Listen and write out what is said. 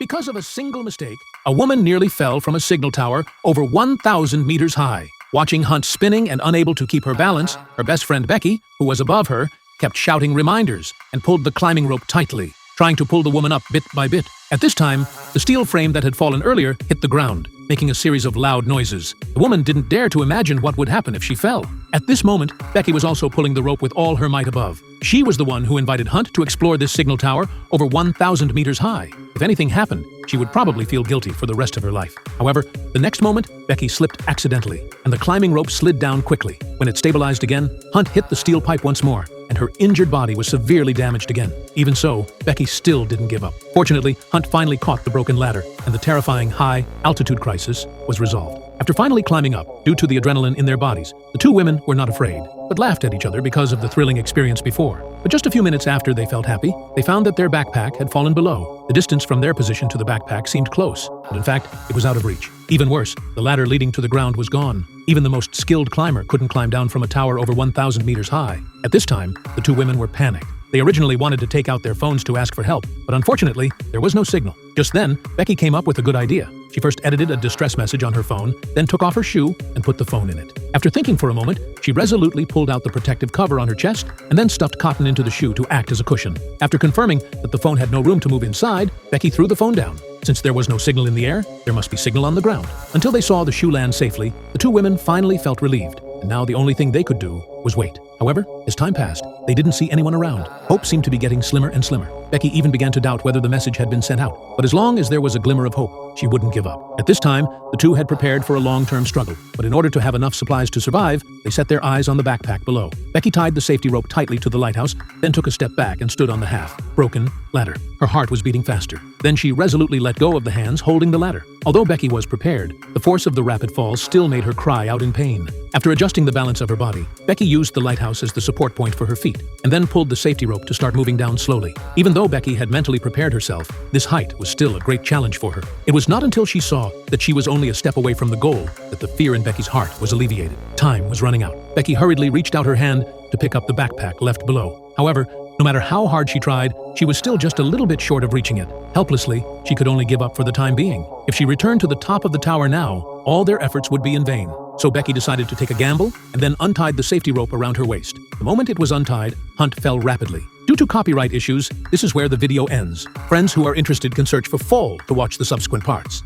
Because of a single mistake, a woman nearly fell from a signal tower over 1,000 meters high. Watching Hunt spinning and unable to keep her balance, her best friend Becky, who was above her, kept shouting reminders and pulled the climbing rope tightly, trying to pull the woman up bit by bit. At this time, the steel frame that had fallen earlier hit the ground, making a series of loud noises. The woman didn't dare to imagine what would happen if she fell. At this moment, Becky was also pulling the rope with all her might above. She was the one who invited Hunt to explore this signal tower over 1,000 meters high. If anything happened, she would probably feel guilty for the rest of her life. However, the next moment, Becky slipped accidentally, and the climbing rope slid down quickly. When it stabilized again, Hunt hit the steel pipe once more, and her injured body was severely damaged again. Even so, Becky still didn't give up. Fortunately, Hunt finally caught the broken ladder, and the terrifying high-altitude crisis was resolved. After finally climbing up, due to the adrenaline in their bodies, the two women were not afraid, but laughed at each other because of the thrilling experience before. But just a few minutes after they felt happy, they found that their backpack had fallen below. The distance from their position to the backpack seemed close, but in fact, it was out of reach. Even worse, the ladder leading to the ground was gone. Even the most skilled climber couldn't climb down from a tower over 1,000 meters high. At this time, the two women were panicked. They originally wanted to take out their phones to ask for help, but unfortunately, there was no signal. Just then, Becky came up with a good idea. She first edited a distress message on her phone, then took off her shoe and put the phone in it. After thinking for a moment, she resolutely pulled out the protective cover on her chest and then stuffed cotton into the shoe to act as a cushion. After confirming that the phone had no room to move inside, Becky threw the phone down. Since there was no signal in the air, there must be signal on the ground. Until they saw the shoe land safely, the two women finally felt relieved, and now the only thing they could do was wait. However, as time passed, they didn't see anyone around. Hope seemed to be getting slimmer and slimmer. Becky even began to doubt whether the message had been sent out, but as long as there was a glimmer of hope, she wouldn't give up. At this time, the two had prepared for a long-term struggle, but in order to have enough supplies to survive, they set their eyes on the backpack below. Becky tied the safety rope tightly to the lighthouse, then took a step back and stood on the half-broken ladder. Her heart was beating faster. Then she resolutely let go of the hands holding the ladder. Although Becky was prepared, the force of the rapid fall still made her cry out in pain. After adjusting the balance of her body, Becky used the lighthouse as the support point for her feet, and then pulled the safety rope to start moving down slowly. Even though Becky had mentally prepared herself, this height was still a great challenge for her. It was not until she saw that she was only a step away from the goal that the fear in Becky's heart was alleviated. Time was running out. Becky hurriedly reached out her hand to pick up the backpack left below. However, no matter how hard she tried, she was still just a little bit short of reaching it. Helplessly, she could only give up for the time being. If she returned to the top of the tower now, all their efforts would be in vain. So Becky decided to take a gamble and then untied the safety rope around her waist. The moment it was untied, Hunt fell rapidly. Due to copyright issues, this is where the video ends. Friends who are interested can search for Fall to watch the subsequent parts.